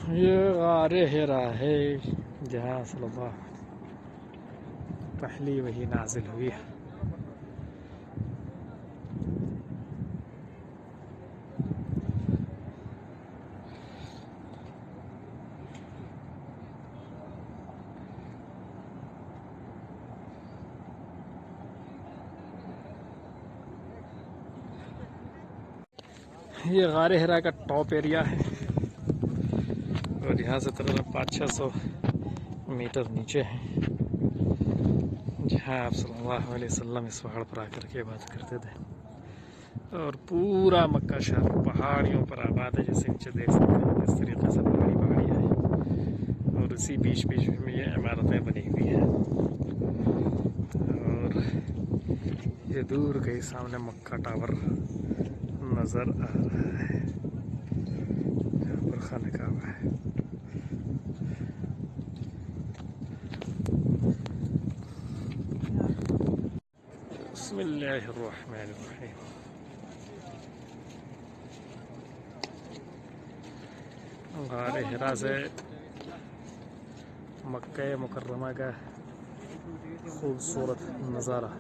ये गारे हिरा है जहाँ सल्लल्लाहु पहली वही नाजिल हुई है। ये गारे हिरा का टॉप एरिया है और यहाँ से तकरीबन 500-600 मीटर नीचे है जहाँ आप सल्लल्लाहु अलैहि वसल्लम इस पहाड़ पर आकर के बात करते थे। और पूरा मक्का शहर पहाड़ियों पर आबाद है, जैसे नीचे देख सकते हैं किस तरीके से पहाड़ी है और इसी बीच बीच में ये इमारतें बनी हुई हैं। और ये दूर कहीं सामने मक्का टावर नज़र आ रहा है जहाँ पर खाने काबा है। बिस्मिल्लाहिर्रहमानिर्रहीम। गारे हिरा से मक्का मुकर्रमा का खूबसूरत नज़ारा।